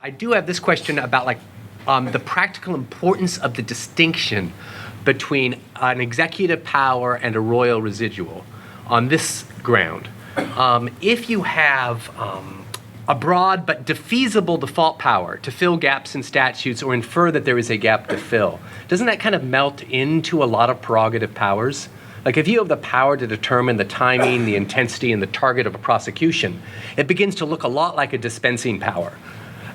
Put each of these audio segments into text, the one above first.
I do have this question about the practical importance of the distinction between an executive power and a royal residual on this ground. If you have a broad but defeasible default power to fill gaps in statutes or infer that there is a gap to fill, doesn't that kind of melt into a lot of prerogative powers? Like if you have the power to determine the timing, the intensity, and the target of a prosecution, it begins to look a lot like a dispensing power.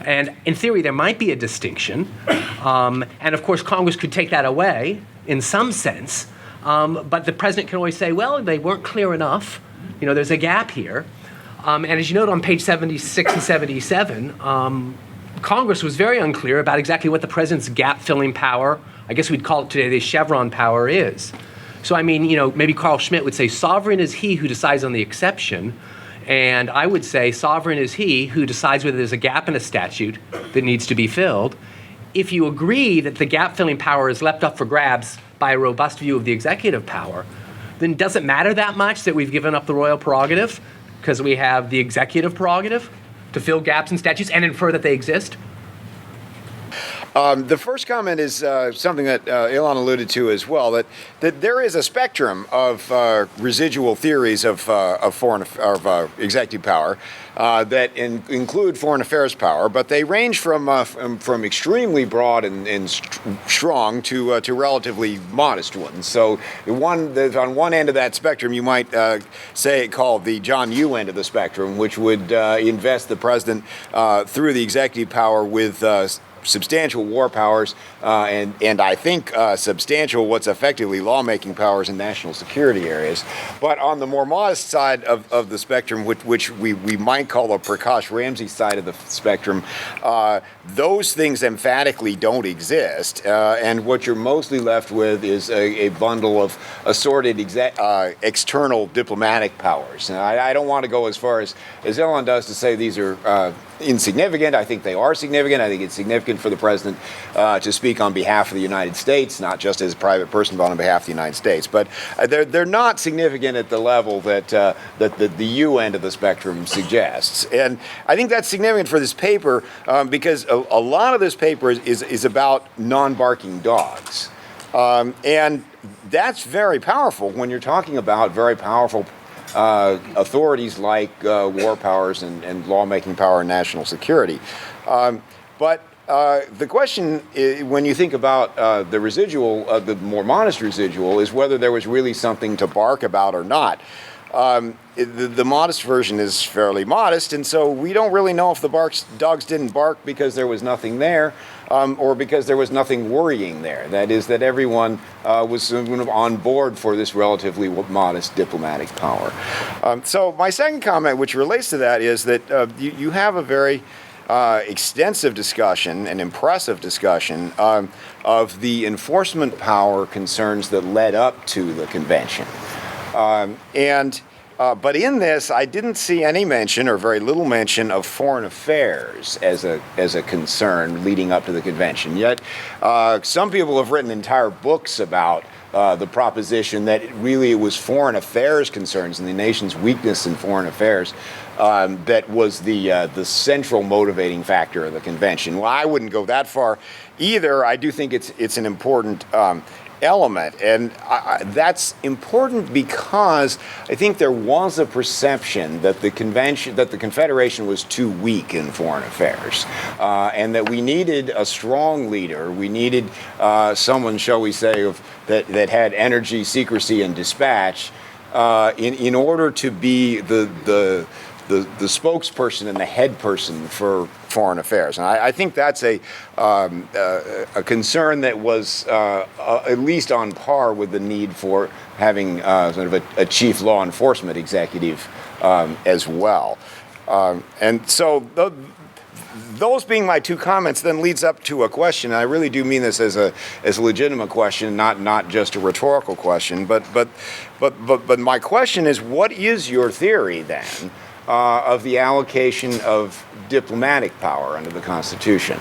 And in theory, there might be a distinction. And of course, Congress could take that away in some sense. But the president can always say, well, they weren't clear enough. You know, there's a gap here. And as you note on page 76 and 77, Congress was very unclear about exactly what the president's gap-filling power, I guess we'd call it today the Chevron power, is. So, I mean, you know, maybe Carl Schmitt would say, sovereign is he who decides on the exception. And I would say sovereign is he who decides whether there's a gap in a statute that needs to be filled. If you agree that the gap-filling power is left up for grabs by a robust view of the executive power, then does it matter that much that we've given up the royal prerogative because we have the executive prerogative to fill gaps in statutes and infer that they exist? The first comment is something that Elon alluded to as well, that there is a spectrum of residual theories of executive power that include foreign affairs power, but they range from extremely broad and strong to relatively modest ones. So on one end of that spectrum, you might call the John Yoo end of the spectrum, which would invest the president through the executive power with substantial war powers and I think substantial what's effectively lawmaking powers in national security areas. But on the more modest side of the spectrum, which we might call the Prakash Ramsey side of the spectrum, those things emphatically don't exist. And what you're mostly left with is a bundle of assorted external diplomatic powers. And I don't want to go as far as Elon does to say these are insignificant. I think they are significant. I think it's significant for the president to speak on behalf of the United States, not just as a private person, but on behalf of the United States. But they're not significant at the level that the U end of the spectrum suggests. And I think that's significant for this paper because a lot of this paper is about non-barking dogs. And that's very powerful when you're talking about very powerful authorities like war powers and lawmaking power and national security. But the question, when you think about the residual, the more modest residual, is whether there was really something to bark about or not. The modest version is fairly modest, and so we don't really know if the dogs didn't bark because there was nothing there, or because there was nothing worrying there. That is, that everyone was sort of on board for this relatively modest diplomatic power. So my second comment, which relates to that, is that you have a very extensive discussion, an impressive discussion of the enforcement power concerns that led up to the convention. But in this, I didn't see any mention, or very little mention, of foreign affairs as a concern leading up to the convention. Yet, some people have written entire books about the proposition that it was foreign affairs concerns and the nation's weakness in foreign affairs that was the central motivating factor of the convention. Well, I wouldn't go that far either. I do think it's an important element, and that's important because I think there was a perception that the Confederation was too weak in foreign affairs, and that we needed a strong leader. We needed someone, shall we say, that had energy, secrecy, and dispatch in order to be the spokesperson and the head person for foreign affairs. And I think that's a concern that was at least on par with the need for having sort of a chief law enforcement executive as well. And so those being my two comments then leads up to a question. And I really do mean this as a legitimate question, not just a rhetorical question. But my question is, what is your theory then of the allocation of diplomatic power under the Constitution?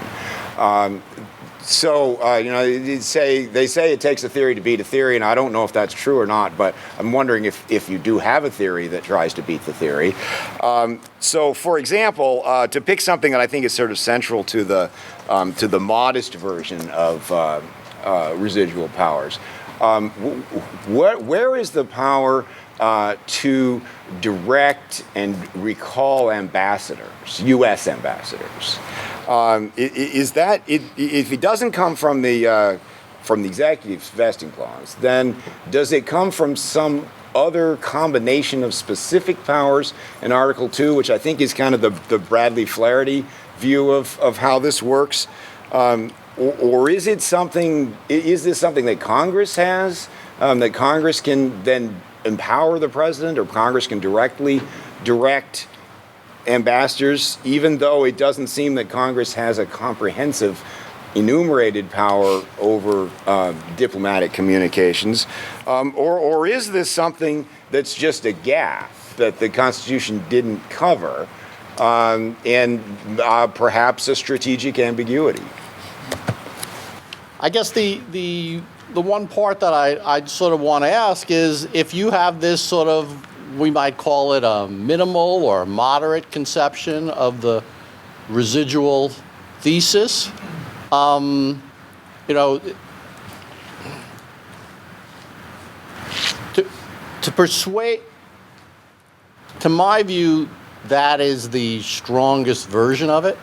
they say it takes a theory to beat a theory, and I don't know if that's true or not, but I'm wondering if you do have a theory that tries to beat the theory. So, for example, to pick something that I think is sort of central to the modest version of residual powers, where is the power to direct and recall ambassadors, U.S. ambassadors? Is that if it doesn't come from the executive's vesting clause, then does it come from some other combination of specific powers in Article 2, which I think is kind of the Bradley Flaherty view of how this works? Or is it something? Is this something that Congress has, that Congress can then empower the president, or Congress can directly direct ambassadors, even though it doesn't seem that Congress has a comprehensive enumerated power over diplomatic communications? Or is this something that's just a gap that the Constitution didn't cover, and perhaps a strategic ambiguity? I guess the one part that I sort of want to ask is, if you have this sort of, we might call it a minimal or moderate conception of the residual thesis, to persuade, to my view, that is the strongest version of it.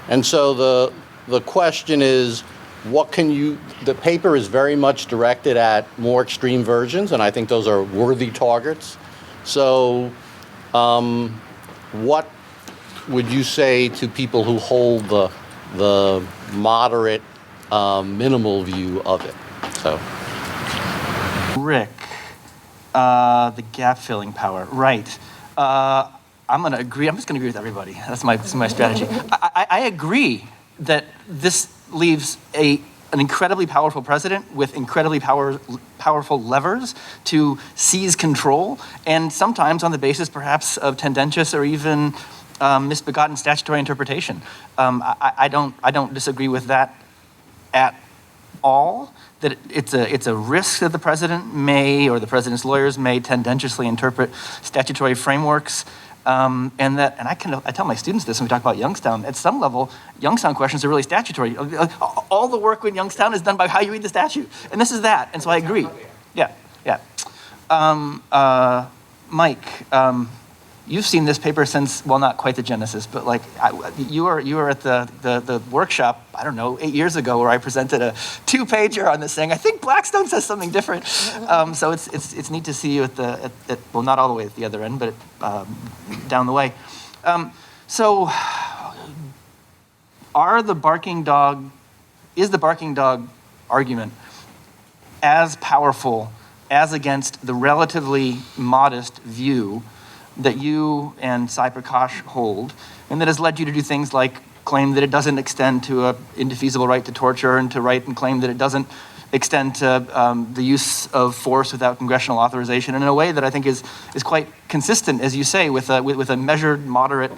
And so the question is, what can you, the paper is very much directed at more extreme versions, and I think those are worthy targets. So what would you say to people who hold the moderate, minimal view of it? So, Rick, the gap-filling power, right. I'm going to agree. I'm just going to agree with everybody. That's my strategy. I agree that this leaves an incredibly powerful president with incredibly powerful levers to seize control, and sometimes on the basis perhaps of tendentious or even misbegotten statutory interpretation. I don't disagree with that at all. That it's a risk that the president may, or the president's lawyers may, tendentiously interpret statutory frameworks. And I tell my students this when we talk about Youngstown. At some level, Youngstown questions are really statutory. All the work in Youngstown is done by how you read the statute, and this is that. And so I agree. Yeah. Mike, you've seen this paper since, well, not quite the genesis, but you were at the workshop, I don't know, 8 years ago, where I presented a 2-pager on this thing. I think Blackstone says something different. So it's neat to see you at well, not all the way at the other end, but down the way. So is the barking dog argument as powerful as against the relatively modest view that you and Sai Prakash hold, and that has led you to do things like claim that it doesn't extend to an indefeasible right to torture, and to write and claim that it doesn't extend to the use of force without congressional authorization, in a way that I think is quite consistent, as you say, with a measured, moderate,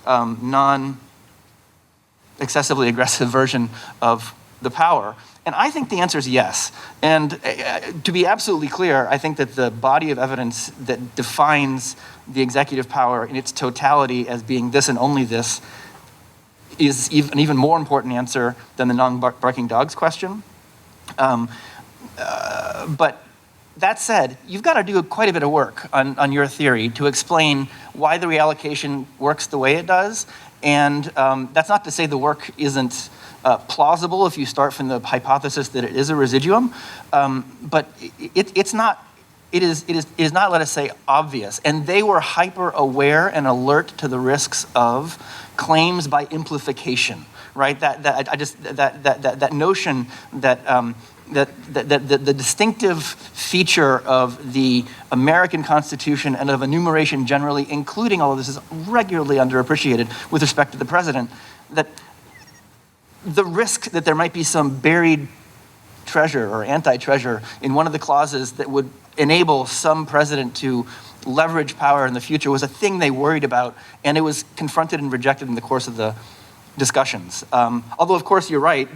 non-excessively aggressive version of the power? And I think the answer is yes. And to be absolutely clear, I think that the body of evidence that defines the executive power in its totality as being this and only this is an even more important answer than the non-barking dogs question. But that said, you've got to do quite a bit of work on your theory to explain why the reallocation works the way it does. And that's not to say the work isn't plausible if you start from the hypothesis that it is a residuum, but it is not, let us say, obvious. And they were hyper aware and alert to the risks of claims by implication, right? That notion that the distinctive feature of the American Constitution and of enumeration generally, including all of this, is regularly underappreciated with respect to the president, that the risk that there might be some buried treasure or anti-treasure in one of the clauses that would enable some president to leverage power in the future was a thing they worried about, and it was confronted and rejected in the course of the discussions. Although, of course, you're right,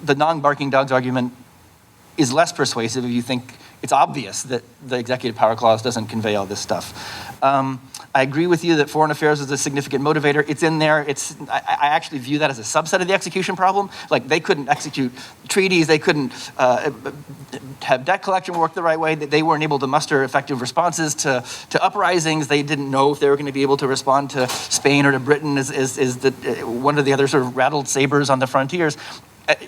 the non-barking dogs argument is less persuasive if you think it's obvious that the executive power clause doesn't convey all this stuff. I agree with you that foreign affairs is a significant motivator. It's in there. I actually view that as a subset of the execution problem. Like, they couldn't execute treaties. They couldn't have debt collection work the right way. They weren't able to muster effective responses to uprisings. They didn't know if they were going to be able to respond to Spain or to Britain as one of the other sort of rattled sabers on the frontiers.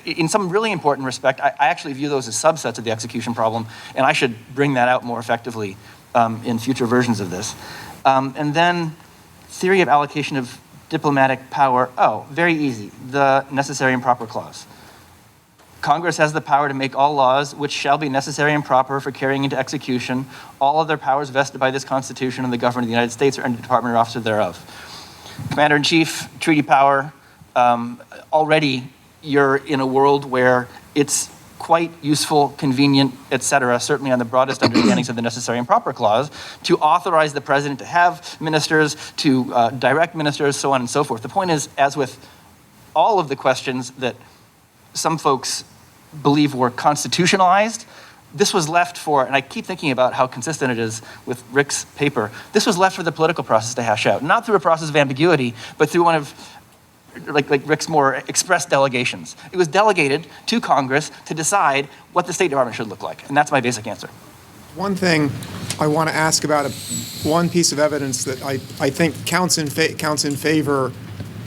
In some really important respect, I actually view those as subsets of the execution problem, and I should bring that out more effectively in future versions of this. And then theory of allocation of diplomatic power. Oh, very easy. The necessary and proper clause. Congress has the power to make all laws which shall be necessary and proper for carrying into execution all other powers vested by this Constitution and the government of the United States or any department or officer thereof. Commander-in-Chief, treaty power. Already you're in a world where it's quite useful, convenient, et cetera, certainly on the broadest understandings of the necessary and proper clause, to authorize the president to have ministers, to direct ministers, so on and so forth. The point is, as with all of the questions that some folks believe were constitutionalized, this was left for, and I keep thinking about how consistent it is with Rick's paper, this was left for the political process to hash out, not through a process of ambiguity, but through one of like Rick's more express delegations. It was delegated to Congress to decide what the State Department should look like, and that's my basic answer. One thing I want to ask about, one piece of evidence that I think counts in favor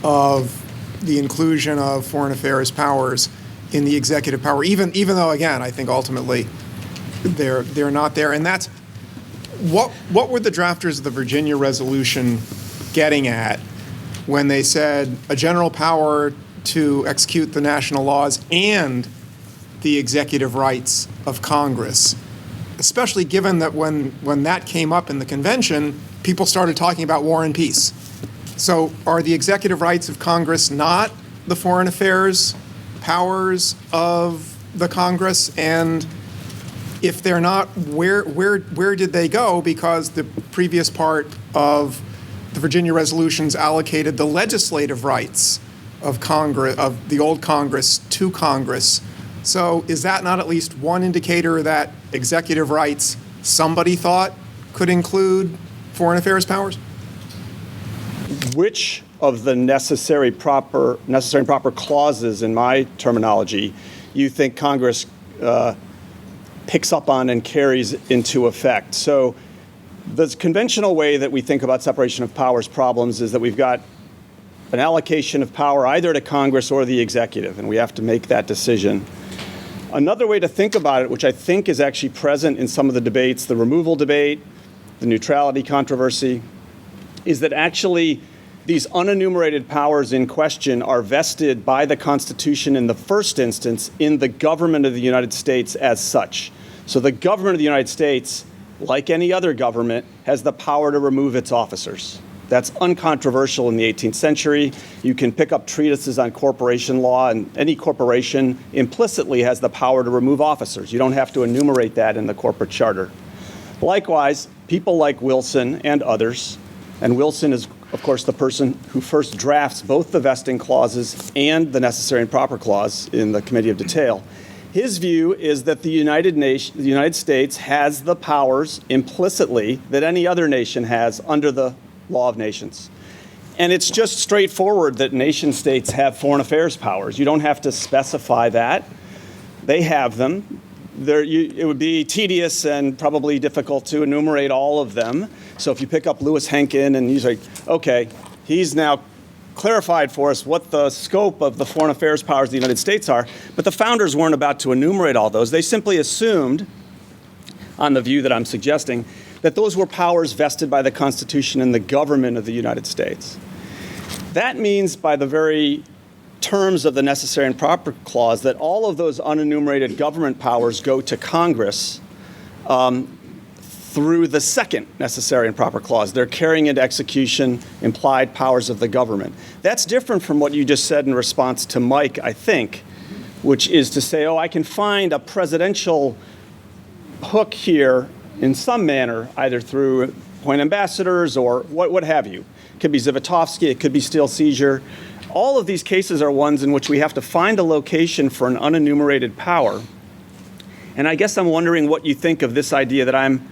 of the inclusion of foreign affairs powers in the executive power, even though, again, I think ultimately they're not there. And that's what were the drafters of the Virginia resolution getting at when they said a general power to execute the national laws and the executive rights of Congress, especially given that when that came up in the convention, people started talking about war and peace. So are the executive rights of Congress not the foreign affairs powers of the Congress? And if they're not, where did they go? Because the previous part of the Virginia resolutions allocated the legislative rights of Congress, of the old Congress, to Congress. So is that not at least one indicator that executive rights, somebody thought, could include foreign affairs powers? Which of the necessary and proper clauses, in my terminology, you think Congress picks up on and carries into effect? So the conventional way that we think about separation of powers problems is that we've got an allocation of power either to Congress or the executive, and we have to make that decision. Another way to think about it, which I think is actually present in some of the debates, the removal debate, the neutrality controversy, is that actually these unenumerated powers in question are vested by the Constitution in the first instance in the government of the United States as such. So the government of the United States, like any other government, has the power to remove its officers. That's uncontroversial in the 18th century. You can pick up treatises on corporation law, and any corporation implicitly has the power to remove officers. You don't have to enumerate that in the corporate charter. Likewise, people like Wilson and others, and Wilson is, of course, the person who first drafts both the vesting clauses and the necessary and proper clause in the Committee of Detail. His view is that the United States has the powers implicitly that any other nation has under the law of nations. And it's just straightforward that nation states have foreign affairs powers. You don't have to specify that. They have them. It would be tedious and probably difficult to enumerate all of them. So if you pick up Louis Henkin and he's like, okay, he's now clarified for us what the scope of the foreign affairs powers of the United States are, but the founders weren't about to enumerate all those. They simply assumed, on the view that I'm suggesting, that those were powers vested by the Constitution and the government of the United States. That means, by the very terms of the necessary and proper clause, that all of those unenumerated government powers go to Congress through the second necessary and proper clause. They're carrying into execution implied powers of the government. That's different from what you just said in response to Mike, I think, which is to say, I can find a presidential hook here in some manner, either through appoint ambassadors or what have you. It could be Zivotofsky, it could be steel seizure. all of these cases are ones in which we have to find a location for an unenumerated power. And I guess I'm wondering what you think of this idea that I'm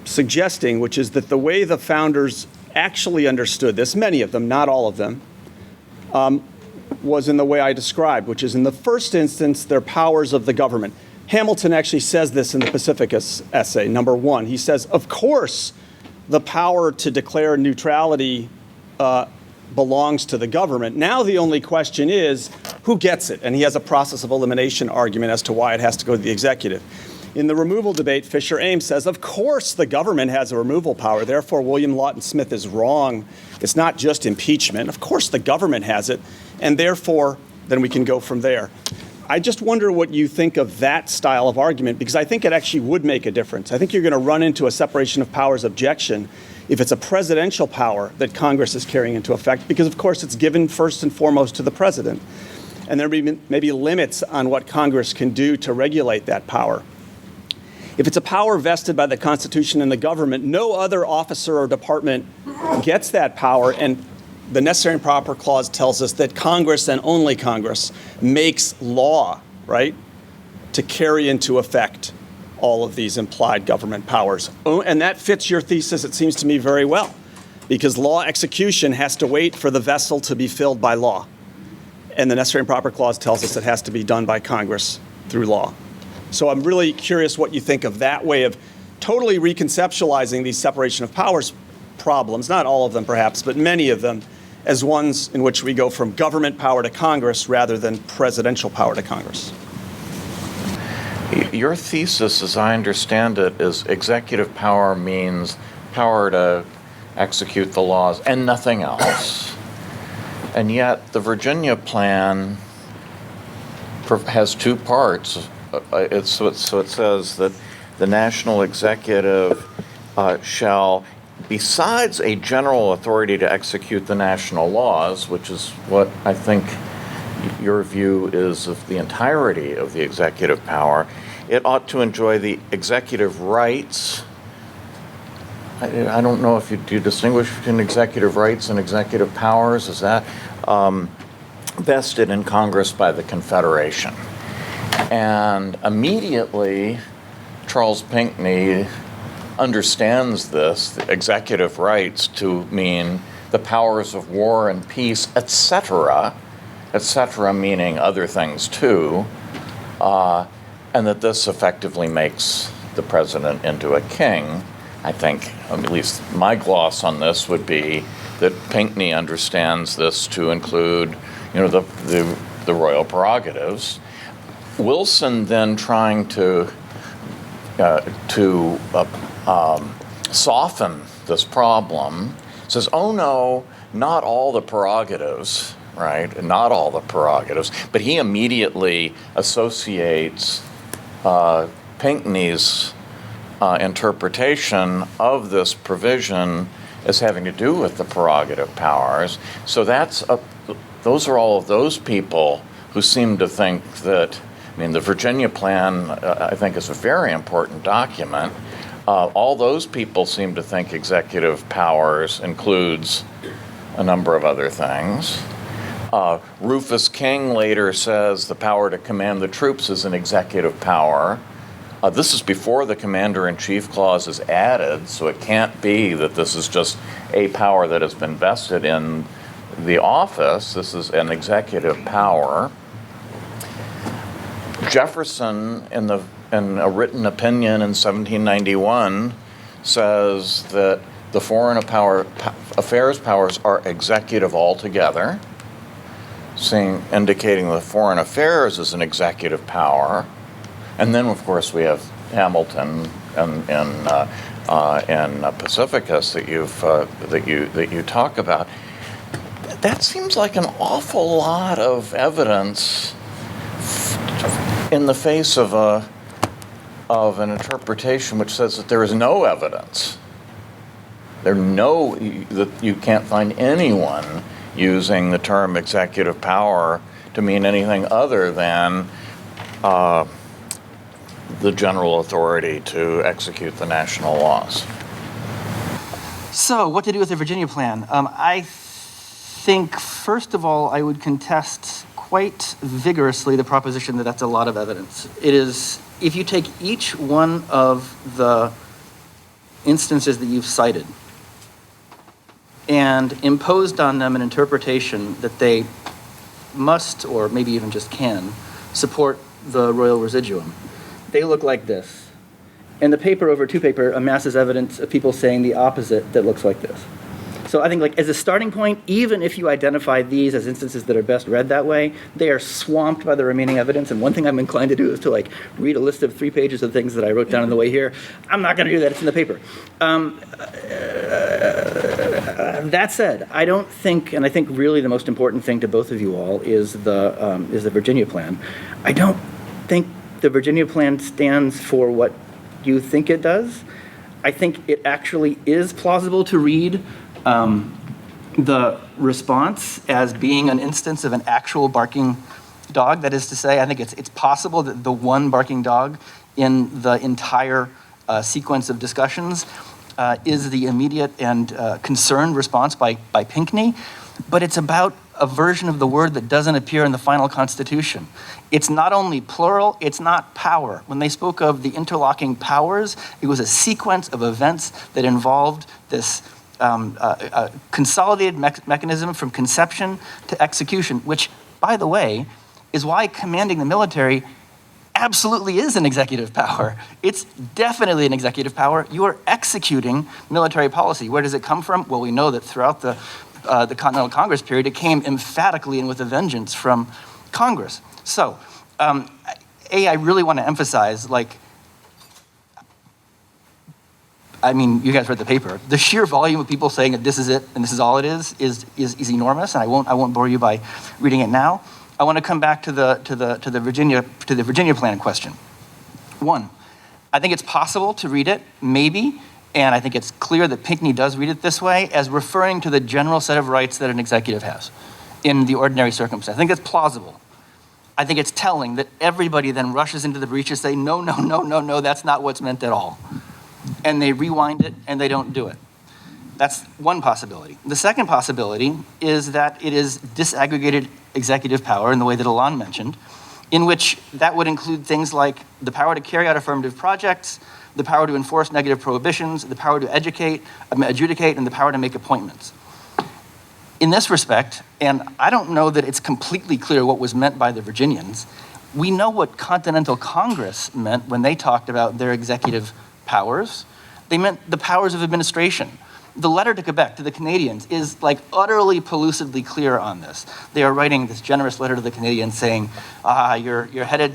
suggesting, which is that the way the founders actually understood this, many of them, not all of them, was in the way I described, which is in the first instance, they're powers of the government. Hamilton actually says this in the Pacificus essay, number 1. He says, of course, the power to declare neutrality belongs to the government. Now the only question is, who gets it? And he has a process of elimination argument as to why it has to go to the executive. In the removal debate, Fisher-Ames says, of course the government has a removal power, therefore William Lawton Smith is wrong. It's not just impeachment. Of course the government has it, and therefore then we can go from there. I just wonder what you think of that style of argument, because I think it actually would make a difference. I think you're going to run into a separation of powers objection if it's a presidential power that Congress is carrying into effect, because of course it's given first and foremost to the president. And there may be limits on what Congress can do to regulate that power. If it's a power vested by the Constitution and the government, no other officer or department gets that power, and the Necessary and Proper Clause tells us that Congress and only Congress makes law, right, to carry into effect all of these implied government powers. And that fits your thesis, it seems to me, very well, because law execution has to wait for the vessel to be filled by law. And the Necessary and Proper Clause tells us it has to be done by Congress through law. So I'm really curious what you think of that way of totally reconceptualizing these separation of powers problems, not all of them perhaps, but many of them, as ones in which we go from government power to Congress rather than presidential power to Congress. Your thesis, as I understand it, is executive power means power to execute the laws and nothing else. And yet the Virginia plan has 2 parts. So it says that the national executive shall, besides a general authority to execute the national laws, which is what I think your view is of the entirety of the executive power, it ought to enjoy the executive rights. I don't know if you distinguish between executive rights and executive powers. Is that vested in Congress by the Confederation? And immediately, Charles Pinckney understands this, the executive rights, to mean the powers of war and peace, etc., meaning other things too, and that this effectively makes the president into a king. I think, at least my gloss on this would be that Pinckney understands this to include, the royal prerogatives. Wilson then trying to soften this problem says, oh no, not all the prerogatives, right? Not all the prerogatives. But he immediately associates Pinckney's interpretation of this provision as having to do with the prerogative powers. So those are all of those people who seem to think that, the Virginia plan, I think, is a very important document. All those people seem to think executive powers includes a number of other things. Rufus King later says the power to command the troops is an executive power. This is before the Commander-in-Chief clause is added, so it can't be that this is just a power that has been vested in the office. This is an executive power. Jefferson, in a written opinion in 1791, says that the foreign affairs powers are executive altogether, indicating that foreign affairs is an executive power. And then, of course, we have Hamilton and Pacificus that you talk about. That seems like an awful lot of evidence in the face of an interpretation which says that there is no evidence. That you can't find anyone using the term executive power to mean anything other than the general authority to execute the national laws. So, what to do with the Virginia plan? I think, first of all, I would contest quite vigorously the proposition that that's a lot of evidence. It is, if you take each one of the instances that you've cited and imposed on them an interpretation that they must, or maybe even just can, support the royal residuum, they look like this. And the paper over two paper amasses evidence of people saying the opposite that looks like this. So I think, like, as a starting point, even if you identify these as instances that are best read that way, they are swamped by the remaining evidence. And one thing I'm inclined to do is to, like, read a list of 3 pages of things that I wrote down on the way here. I'm not going to do that. It's in the paper. That said, I don't think, and I think really the most important thing to both of you all is the Virginia plan. I don't think the Virginia plan stands for what you think it does. I think it actually is plausible to read the response as being an instance of an actual barking dog. That is to say, I think it's possible that the one barking dog in the entire sequence of discussions is the immediate and concerned response by Pinckney, but it's about a version of the word that doesn't appear in the final Constitution. It's not only plural, it's not power. When they spoke of the interlocking powers, it was a sequence of events that involved this consolidated mechanism from conception to execution, which, by the way, is why commanding the military absolutely is an executive power. It's definitely an executive power. You are executing military policy. Where does it come from? Well, we know that throughout the Continental Congress period, it came emphatically and with a vengeance from Congress. So, I really want to emphasize, like, I mean, you guys read the paper. The sheer volume of people saying that this is it and this is all it is enormous, and I won't bore you by reading it now. I want to come back to the Virginia plan question. One, I think it's possible to read it, maybe, and I think it's clear that Pinckney does read it this way, as referring to the general set of rights that an executive has in the ordinary circumstance. I think that's plausible. I think it's telling that everybody then rushes into the breach and say, no, that's not what's meant at all. And they rewind it and they don't do it. That's one possibility. The second possibility is that it is disaggregated executive power in the way that Alon mentioned, in which that would include things like the power to carry out affirmative projects, the power to enforce negative prohibitions, the power to adjudicate, and the power to make appointments. In this respect, and I don't know that it's completely clear what was meant by the Virginians, we know what Continental Congress meant when they talked about their executive powers. They meant the powers of administration. The letter to Quebec, to the Canadians, is like utterly pellucidly clear on this. They are writing this generous letter to the Canadians saying, you're headed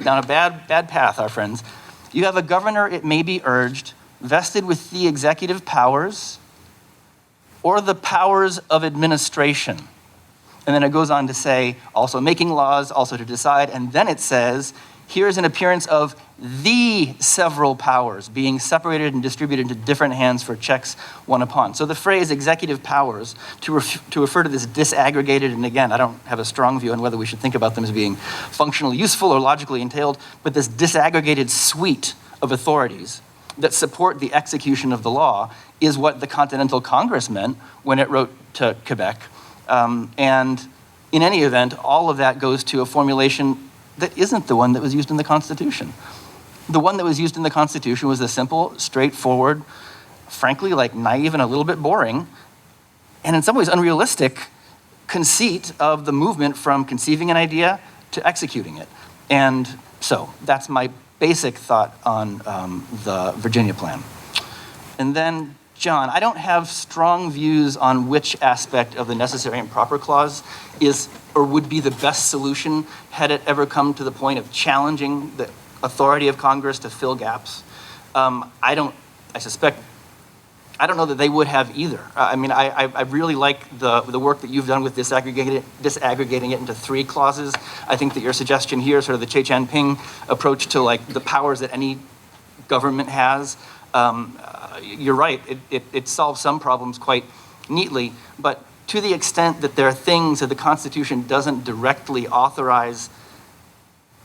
down a bad path, our friends. You have a governor, it may be urged, vested with the executive powers or the powers of administration. And then it goes on to say, also making laws, also to decide, and then it says, here's an appearance of the several powers being separated and distributed into different hands for checks one upon. So the phrase executive powers, to refer to this disaggregated, and again, I don't have a strong view on whether we should think about them as being functionally useful or logically entailed, but this disaggregated suite of authorities that support the execution of the law is what the Continental Congress meant when it wrote to Quebec. And in any event, all of that goes to a formulation that isn't the one that was used in the Constitution. The one that was used in the Constitution was a simple, straightforward, frankly, like naive and a little bit boring, and in some ways unrealistic conceit of the movement from conceiving an idea to executing it. And so that's my basic thought on the Virginia plan. And then, John, I don't have strong views on which aspect of the necessary and proper clause is or would be the best solution had it ever come to the point of challenging the authority of Congress to fill gaps. I don't know that they would have either. I mean, I really like the work that you've done with disaggregating it into 3 clauses. I think that your suggestion here, sort of the Che Ping approach to like the powers that any government has, you're right, it solves some problems quite neatly, but to the extent that there are things that the Constitution doesn't directly authorize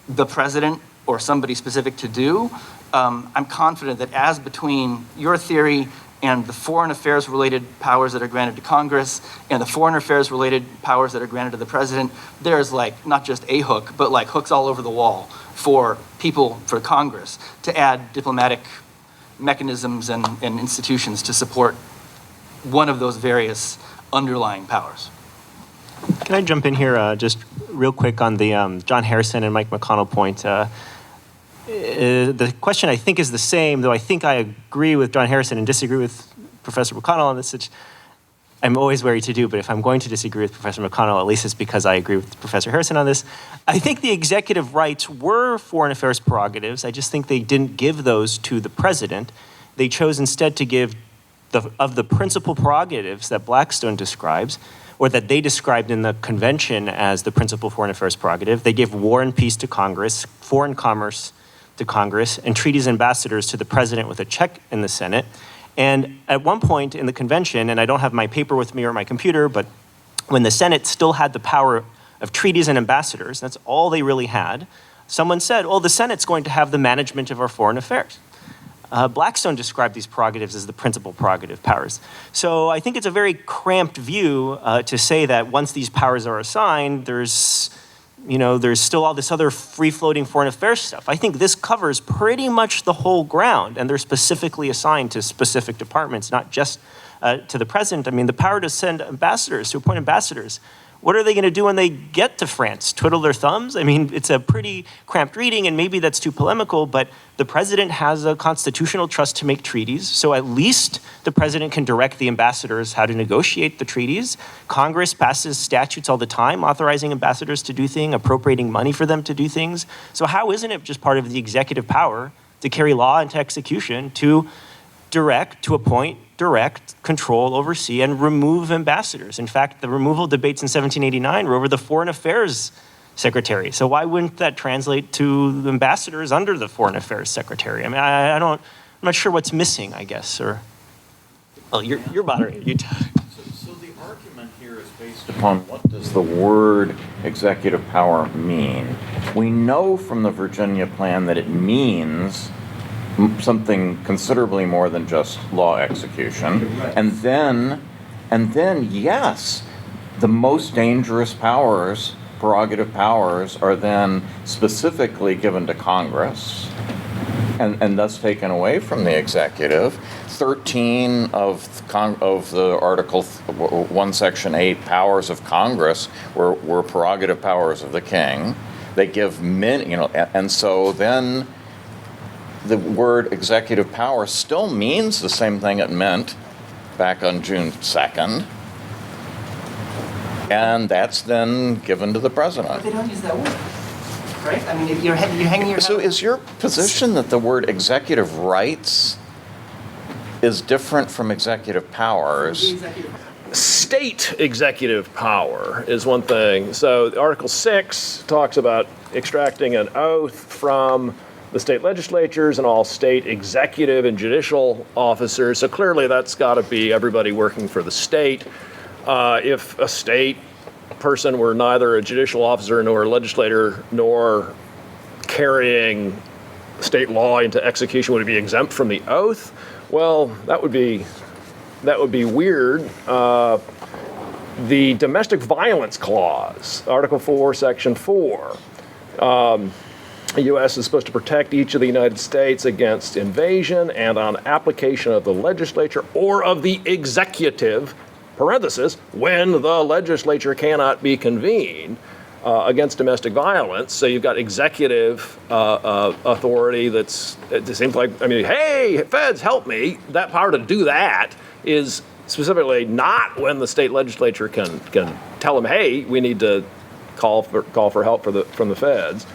the president or somebody specific to do, I'm confident that as between your theory and the foreign affairs related powers that are granted to Congress and the foreign affairs related powers that are granted to the president, there's like not just a hook, but like hooks all over the wall for people, for Congress, to add diplomatic mechanisms and institutions to support one of those various underlying powers. Can I jump in here just real quick on the John Harrison and Mike McConnell point? The question I think is the same, though I think I agree with John Harrison and disagree with Professor McConnell on this, which I'm always wary to do, but if I'm going to disagree with Professor McConnell, at least it's because I agree with Professor Harrison on this. I think the executive rights were foreign affairs prerogatives. I just think they didn't give those to the president. They chose instead to give of the principal prerogatives that Blackstone describes, or that they described in the convention as the principal foreign affairs prerogative. They gave war and peace to Congress, foreign commerce to Congress, and treaties ambassadors to the president with a check in the Senate. And at one point in the convention, and I don't have my paper with me or my computer, but when the Senate still had the power of treaties and ambassadors, that's all they really had, someone said, well, the Senate's going to have the management of our foreign affairs. Blackstone described these prerogatives as the principal prerogative powers. So I think it's a very cramped view to say that once these powers are assigned, there's still all this other free-floating foreign affairs stuff. I think this covers pretty much the whole ground, and they're specifically assigned to specific departments, not just to the president. I mean, the power to send ambassadors, to appoint ambassadors. What are they going to do when they get to France? Twiddle their thumbs? I mean, it's a pretty cramped reading, and maybe that's too polemical, but the president has a constitutional trust to make treaties, so at least the president can direct the ambassadors how to negotiate the treaties. Congress passes statutes all the time authorizing ambassadors to do things, appropriating money for them to do things. So how isn't it just part of the executive power to carry law into execution, to direct, to appoint, direct, control, oversee, and remove ambassadors? In fact, the removal debates in 1789 were over the Foreign Affairs Secretary. So why wouldn't that translate to the ambassadors under the Foreign Affairs Secretary? I mean, I'm not sure what's missing, I guess. Or, well, you're moderating. So the argument here is based upon what does the word executive power mean? We know from the Virginia plan that it means something considerably more than just law execution. And then, yes, the most dangerous powers, prerogative powers, are then specifically given to Congress and thus taken away from the executive. 13 of the Article 1, Section 8 powers of Congress were prerogative powers of the king. They give many, and so then the word executive power still means the same thing it meant back on June 2nd. And that's then given to the president. But they don't use that word, right? I mean, you're hanging your head. So is your position that the word executive rights is different from executive powers? State executive power is one thing. So Article 6 talks about extracting an oath from the state legislatures and all state executive and judicial officers. So clearly that's got to be everybody working for the state. If a state person were neither a judicial officer nor a legislator nor carrying state law into execution, would it be exempt from the oath? Well, that would be weird. The domestic violence clause, Article 4, Section 4. The U.S. is supposed to protect each of the United States against invasion and on application of the legislature or of the executive, parenthesis, when the legislature cannot be convened against domestic violence. So you've got executive authority it seems like, I mean, hey, feds, help me. That power to do that is specifically not when the state legislature can tell them, hey, we need to call for help from the feds.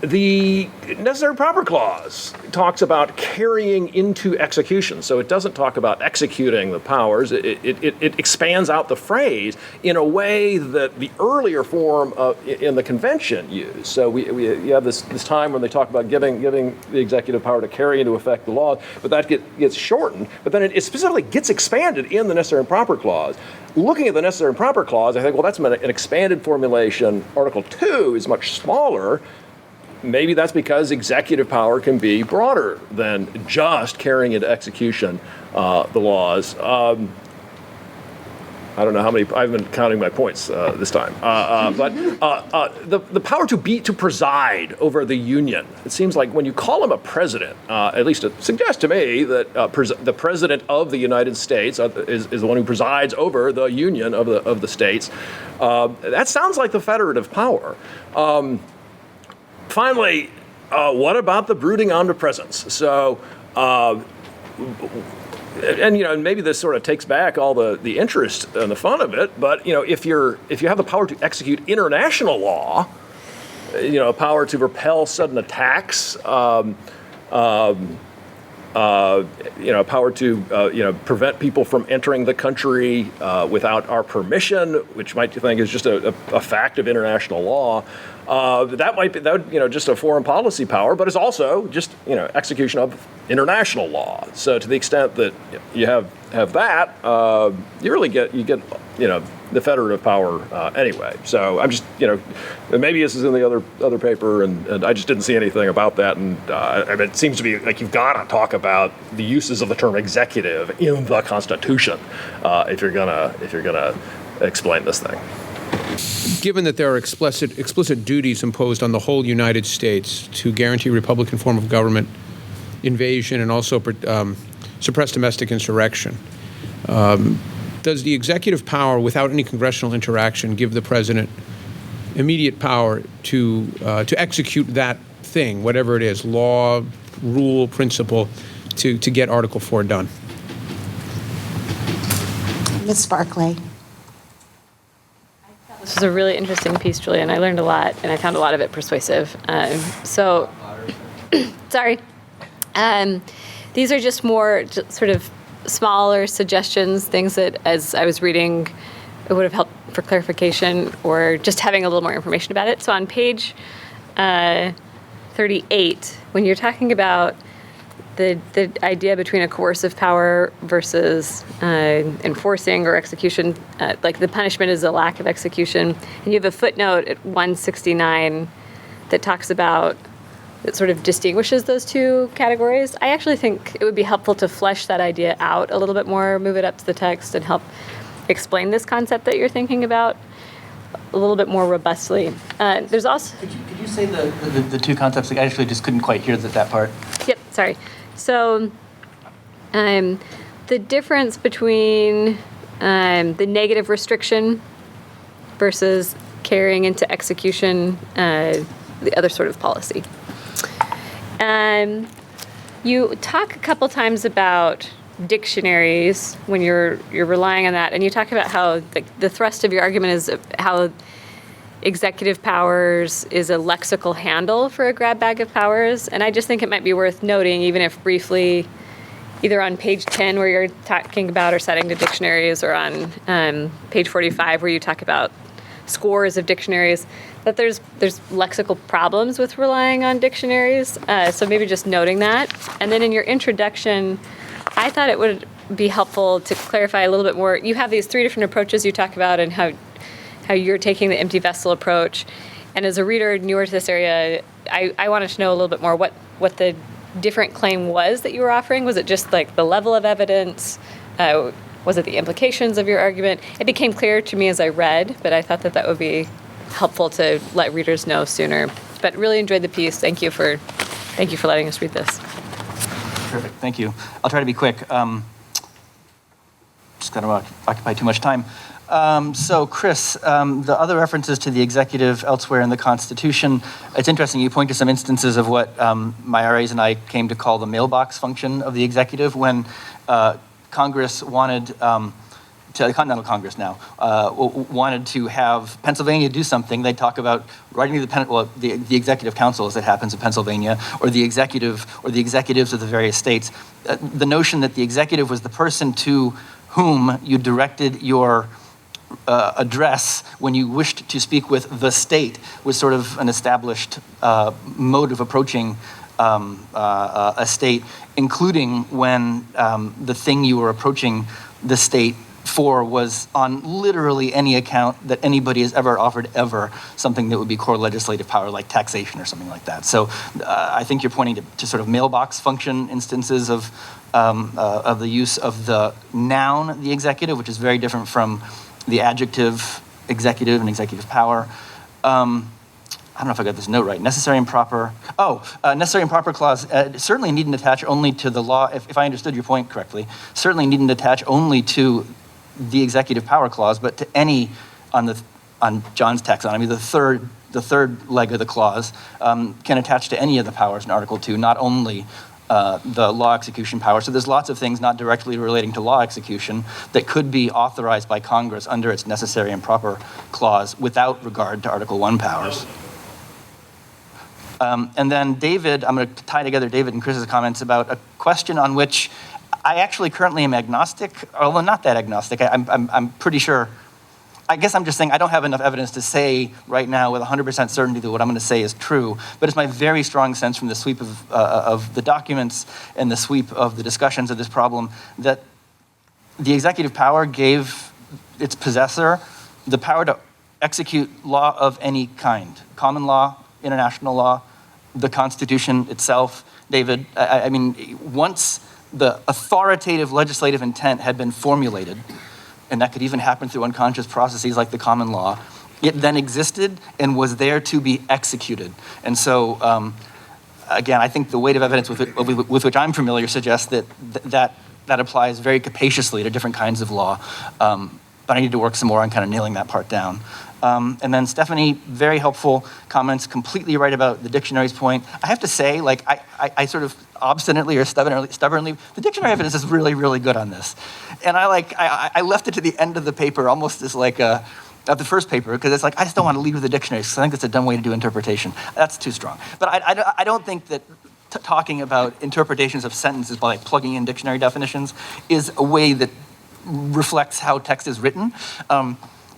The necessary proper clause talks about carrying into execution. So it doesn't talk about executing the powers. It expands out the phrase in a way that the earlier form in the convention used. So you have this time when they talk about giving the executive power to carry into effect the law, but that gets shortened. But then it specifically gets expanded in the necessary and proper clause. Looking at the necessary and proper clause, I think, well, that's an expanded formulation. Article 2 is much smaller. maybe that's because executive power can be broader than just carrying into execution the laws. I don't know how many. I've been counting my points this time, but the power to preside over the union. It seems like when you call him a president, at least it suggests to me that the president of the United States is the one who presides over the union of the states. That sounds like the federative power. Finally, what about the brooding omnipresence? So. And maybe this sort of takes back all the interest and the fun of it. But if you have the power to execute international law, power to repel sudden attacks, power to prevent people from entering the country without our permission, which might you think is just a fact of international law. That would just a foreign policy power, but it's also just execution of international law. So to the extent that you have that, you get the federative power anyway. So I'm just maybe this is in the other paper, and I just didn't see anything about that. And it seems to be like you've got to talk about the uses of the term executive in the Constitution if you're gonna explain this thing. Given that there are explicit duties imposed on the whole United States to guarantee Republican form of government, invasion, and also suppress domestic insurrection, does the executive power, without any congressional interaction, give the president immediate power to execute that thing, whatever it is, law, rule, principle, to get Article 4 done? Ms. Barclay. This was a really interesting piece, Julian. I learned a lot, and I found a lot of it persuasive. Sorry. These are just more sort of smaller suggestions, things that, as I was reading, it would have helped for clarification or just having a little more information about it. So on page 38, when you're talking about the idea between a coercive power versus enforcing or execution, like the punishment is a lack of execution, and you have a footnote at 169 that talks about, that sort of distinguishes those two categories. I actually think it would be helpful to flesh that idea out a little bit more, move it up to the text, and help explain this concept that you're thinking about a little bit more robustly. There's also... Could you say the two concepts? I actually just couldn't quite hear that part. Yep, sorry. So the difference between the negative restriction versus carrying into execution the other sort of policy. You talk a couple times about dictionaries when you're relying on that, and you talk about how the thrust of your argument is how executive powers is a lexical handle for a grab bag of powers, and I just think it might be worth noting, even if briefly, either on page 10 where you're talking about or citing the dictionaries, or on page 45 where you talk about scores of dictionaries, that there's lexical problems with relying on dictionaries. So maybe just noting that. And then in your introduction, I thought it would be helpful to clarify a little bit more. You have these three different approaches you talk about, and how you're taking the empty vessel approach. And as a reader newer to this area, I wanted to know a little bit more what the different claim was that you were offering. Was it just like the level of evidence? Was it the implications of your argument? It became clear to me as I read, but I thought that would be helpful to let readers know sooner. But really enjoyed the piece. Thank you for letting us read this. Perfect. Thank you. I'll try to be quick. Just going to occupy too much time. So, Chris, the other references to the executive elsewhere in the Constitution, it's interesting. You point to some instances of what my RAs and I came to call the mailbox function of the executive when Congress wanted, the Continental Congress now, wanted to have Pennsylvania do something. They'd talk about writing to the Executive Council, as it happens in Pennsylvania, or the executive, or the executives of the various states. The notion that the executive was the person to whom you directed your address when you wished to speak with the state was sort of an established mode of approaching a state, including when the thing you were approaching the state 4 was on literally any account that anybody has ever offered ever, something that would be core legislative power, like taxation or something like that. So I think you're pointing to sort of mailbox function instances of the use of the noun, the executive, which is very different from the adjective executive and executive power. I don't know if I got this note right. Necessary and proper. Necessary and proper clause certainly needn't attach only to the law, if I understood your point correctly, certainly needn't attach only to the executive power clause, but to any, on John's taxonomy, the third leg of the clause can attach to any of the powers in Article 2, not only the law execution power. So there's lots of things not directly relating to law execution that could be authorized by Congress under its necessary and proper clause without regard to Article 1 powers. And then David, I'm going to tie together David and Chris's comments about a question on which I actually currently am agnostic, although not that agnostic. I'm pretty sure. I guess I'm just saying I don't have enough evidence to say right now with 100% certainty that what I'm going to say is true, but it's my very strong sense from the sweep of the documents and the sweep of the discussions of this problem that the executive power gave its possessor the power to execute law of any kind, common law, international law, the Constitution itself. David, I mean, once the authoritative legislative intent had been formulated, and that could even happen through unconscious processes like the common law, it then existed and was there to be executed. And so, again, I think the weight of evidence with which I'm familiar suggests that applies very capaciously to different kinds of law. But I need to work some more on kind of nailing that part down. And then Stephanie, very helpful comments, completely right about the dictionary's point. I have to say, like, I sort of obstinately or stubbornly, the dictionary evidence is really, really good on this. And I left it to the end of the paper, almost as like of the first paper, because it's like, I just don't want to lead with the dictionary, because I think that's a dumb way to do interpretation. That's too strong. But I don't think that talking about interpretations of sentences by like plugging in dictionary definitions is a way that reflects how text is written.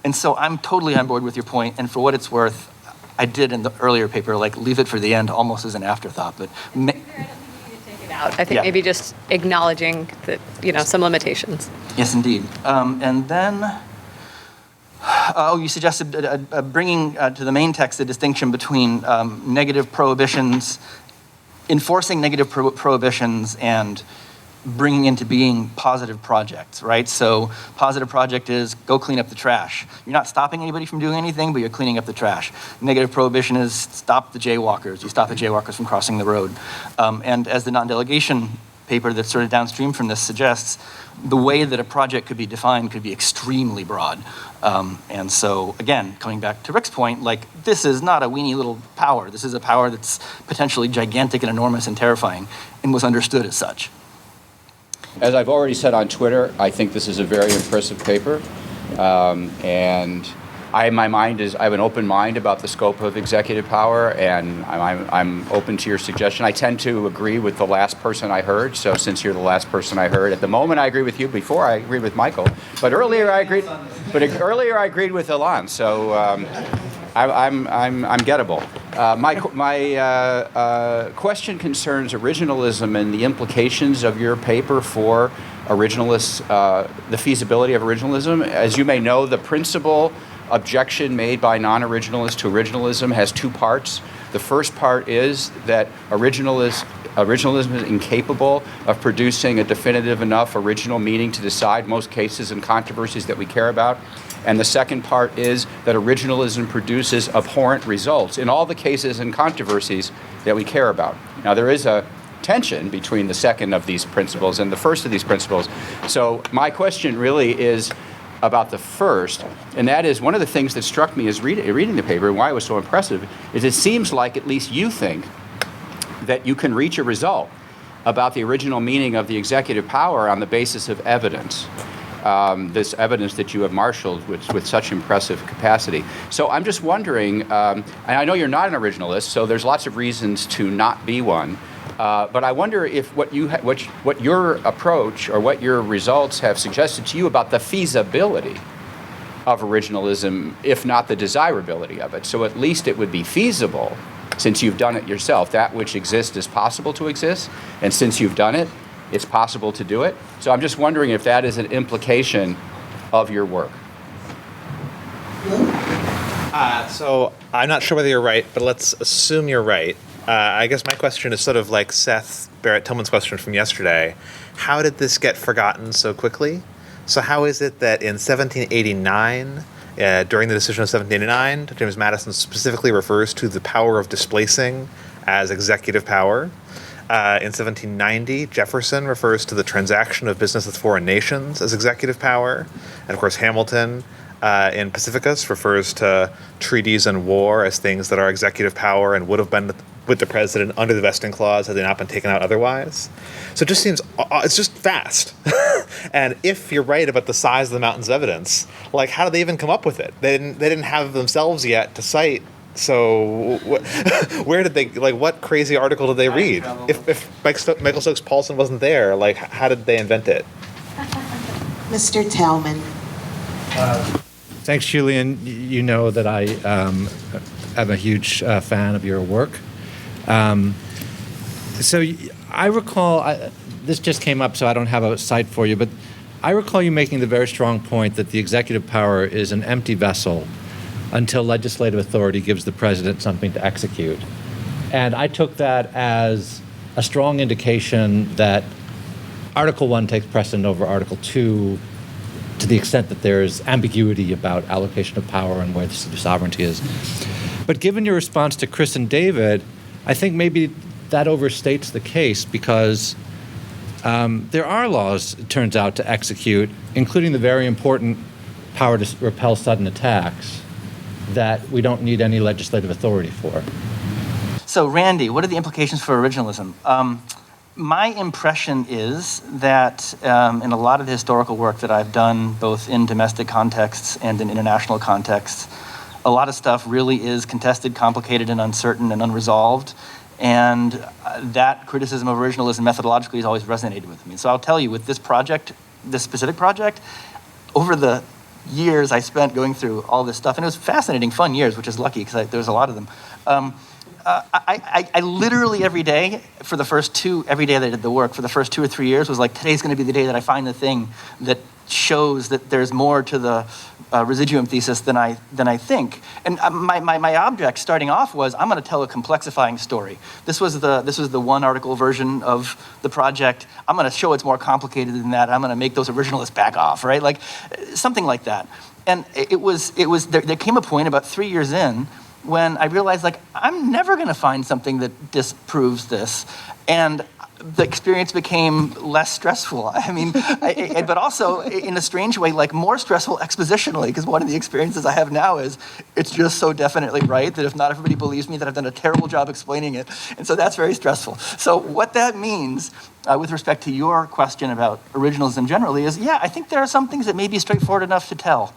And so I'm totally on board with your point, and for what it's worth, I did in the earlier paper, like leave it for the end almost as an afterthought, but I don't think you need to take it out. I think maybe just acknowledging that, some limitations. Yes, indeed. And then, you suggested bringing to the main text a distinction between negative prohibitions, enforcing negative prohibitions, and bringing into being positive projects, right? So positive project is go clean up the trash. You're not stopping anybody from doing anything, but you're cleaning up the trash. Negative prohibition is stop the jaywalkers. You stop the jaywalkers from crossing the road. And as the non-delegation paper that's sort of downstream from this suggests, the way that a project could be defined could be extremely broad. And so, again, coming back to Rick's point, like, this is not a weeny little power. This is a power that's potentially gigantic and enormous and terrifying and was understood as such. As I've already said on Twitter, I think this is a very impressive paper, and I have an open mind about the scope of executive power, and I'm open to your suggestion. I tend to agree with the last person I heard, so since you're the last person I heard, at the moment I agree with you. Before I agreed with Michael, but earlier I agreed with Ilan. So I'm gettable. My question concerns originalism and the implications of your paper for originalists, the feasibility of originalism. As you may know, the principal objection made by non-originalists to originalism has two parts. The first part is that originalism is incapable of producing a definitive enough original meaning to decide most cases and controversies that we care about. And the second part is that originalism produces abhorrent results in all the cases and controversies that we care about. Now, there is a tension between the second of these principles and the first of these principles. So my question really is about the first, and that is one of the things that struck me as reading the paper and why it was so impressive is it seems like at least you think that you can reach a result about the original meaning of the executive power on the basis of evidence. This evidence that you have marshaled with such impressive capacity. So I'm just wondering, and I know you're not an originalist, so there's lots of reasons to not be one, but I wonder if what your approach or what your results have suggested to you about the feasibility of originalism, if not the desirability of it. So at least it would be feasible, since you've done it yourself. That which exists is possible to exist, and since you've done it, it's possible to do it. So I'm just wondering if that is an implication of your work? So I'm not sure whether you're right, but let's assume you're right. I guess my question is sort of like Seth Barrett-Tillman's question from yesterday. How did this get forgotten so quickly? So how is it that in 1789, during the decision of 1789, James Madison specifically refers to the power of displacing as executive power? In 1790, Jefferson refers to the transaction of business with foreign nations as executive power. And of course, Hamilton in Pacificus refers to treaties and war as things that are executive power and would have been with the president under the vesting clause had they not been taken out otherwise. So it just seems, it's just fast. And if you're right about the size of the mountains of evidence, like how did they even come up with it? They didn't have themselves yet to cite. So where did they, like, what crazy article did they read? If Michael Stokes Paulson wasn't there, like, how did they invent it? Mr. Tellman. Thanks, Julian. You know that I am a huge fan of your work. So I recall, this just came up, so I don't have a cite for you, but I recall you making the very strong point that the executive power is an empty vessel until legislative authority gives the president something to execute. And I took that as a strong indication that Article 1 takes precedent over Article 2 to the extent that there's ambiguity about allocation of power and where the sovereignty is. But given your response to Chris and David, I think maybe that overstates the case because there are laws, it turns out, to execute, including the very important power to repel sudden attacks, that we don't need any legislative authority for. So, Randy, what are the implications for originalism? My impression is that in a lot of the historical work that I've done, both in domestic contexts and in international contexts, a lot of stuff really is contested, complicated, and uncertain and unresolved. And that criticism of originalism methodologically has always resonated with me. So I'll tell you, with this project, this specific project, over the years I spent going through all this stuff, and it was fascinating, fun years, which is lucky because there was a lot of them. I literally every day that I did the work, for the first 2 or 3 years was like, today's going to be the day that I find the thing that shows that there's more to the residuum thesis than I think. And my object starting off was, I'm going to tell a complexifying story. This was the one article version of the project. I'm going to show it's more complicated than that. I'm going to make those originalists back off, right? Like something like that. And there came a point about 3 years in when I realized, like, I'm never going to find something that disproves this. And the experience became less stressful. I mean, but also in a strange way, like more stressful expositionally, because one of the experiences I have now is it's just so definitely right that if not everybody believes me, that I've done a terrible job explaining it. And so that's very stressful. So what that means with respect to your question about originalism generally is, yeah, I think there are some things that may be straightforward enough to tell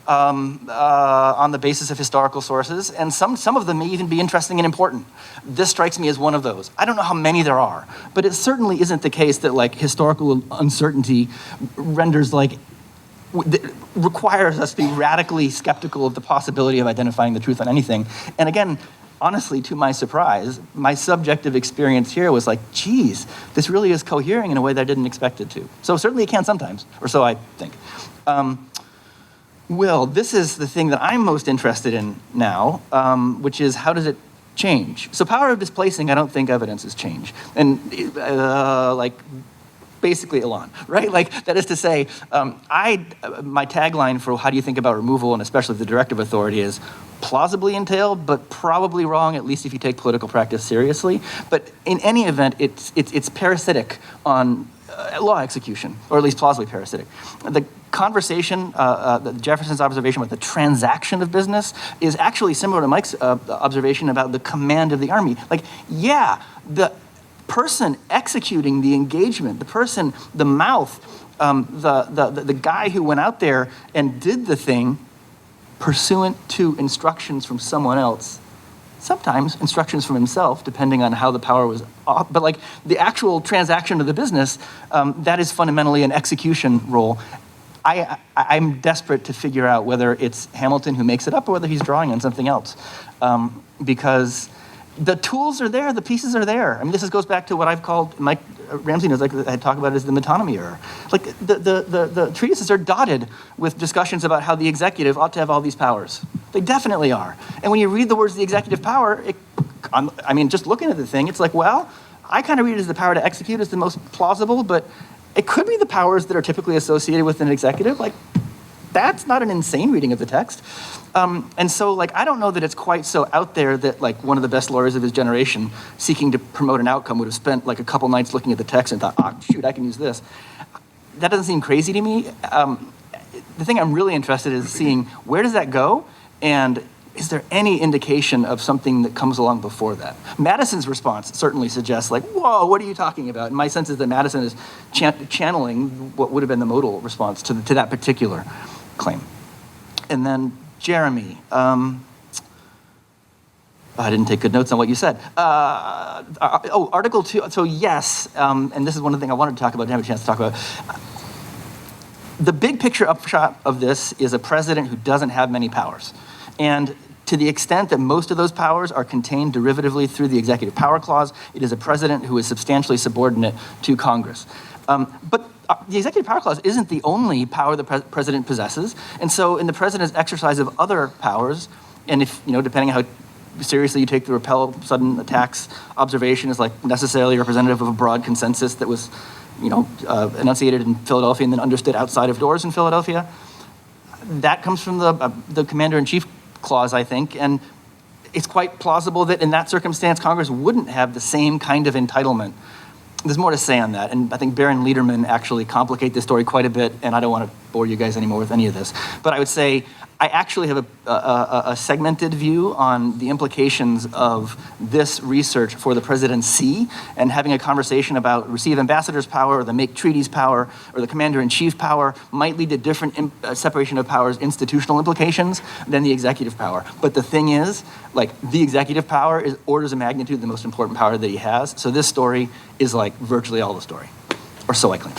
on the basis of historical sources, and some of them may even be interesting and important. This strikes me as one of those. I don't know how many there are, but it certainly isn't the case that like historical uncertainty renders requires us to be radically skeptical of the possibility of identifying the truth on anything. And again, honestly, to my surprise, my subjective experience here was like, geez, this really is cohering in a way that I didn't expect it to. So certainly it can sometimes, or so I think. Will, this is the thing that I'm most interested in now, which is how does it change? So power of displacing, I don't think evidences change. And basically Elon, right? Like that is to say, my tagline for how do you think about removal, and especially the directive authority, is plausibly entailed, but probably wrong, at least if you take political practice seriously. But in any event, it's parasitic on law execution, or at least plausibly parasitic. The conversation, Jefferson's observation about the transaction of business is actually similar to Mike's observation about the command of the army. Like, yeah, the person executing the engagement, the person, the mouth, the guy who went out there and did the thing pursuant to instructions from someone else, sometimes instructions from himself, depending on how the power was off. But like the actual transaction of the business, that is fundamentally an execution role. I'm desperate to figure out whether it's Hamilton who makes it up or whether he's drawing on something else. Because the tools are there, the pieces are there. I mean, this goes back to what I've called, Mike Ramsey knows, like I talk about it as the metonymy error. Like the treatises are dotted with discussions about how the executive ought to have all these powers. They definitely are. And when you read the words the executive power, I mean, just looking at the thing, it's like, well, I kind of read it as the power to execute is the most plausible, but it could be the powers that are typically associated with an executive. Like, that's not an insane reading of the text. And so, like, I don't know that it's quite so out there that, like, one of the best lawyers of his generation seeking to promote an outcome would have spent, like, a couple nights looking at the text and thought, shoot, I can use this. That doesn't seem crazy to me. The thing I'm really interested in is seeing where does that go, and is there any indication of something that comes along before that? Madison's response certainly suggests, like, whoa, what are you talking about? And my sense is that Madison is channeling what would have been the modal response to that particular claim. And then Jeremy, I didn't take good notes on what you said. Article 2, so yes, and this is one of the things I wanted to talk about, didn't have a chance to talk about. The big picture upshot of this is a president who doesn't have many powers. And to the extent that most of those powers are contained derivatively through the executive power clause, it is a president who is substantially subordinate to Congress. But the executive power clause isn't the only power the president possesses. And so in the president's exercise of other powers, and if, depending on how seriously you take the repel sudden attacks observation is like necessarily representative of a broad consensus that was, enunciated in Philadelphia and then understood outside of doors in Philadelphia. That comes from the commander-in-chief clause, I think, and it's quite plausible that in that circumstance, Congress wouldn't have the same kind of entitlement. There's more to say on that, and I think Barron and Lederman actually complicate this story quite a bit, and I don't want to bore you guys anymore with any of this. But I would say I actually have a segmented view on the implications of this research for the presidency, and having a conversation about receive ambassadors power or the make treaties power or the commander-in-chief power might lead to different separation of powers institutional implications than the executive power. But the thing is, like, the executive power is orders of magnitude the most important power that he has. So this story is like virtually all the story, or so I claim.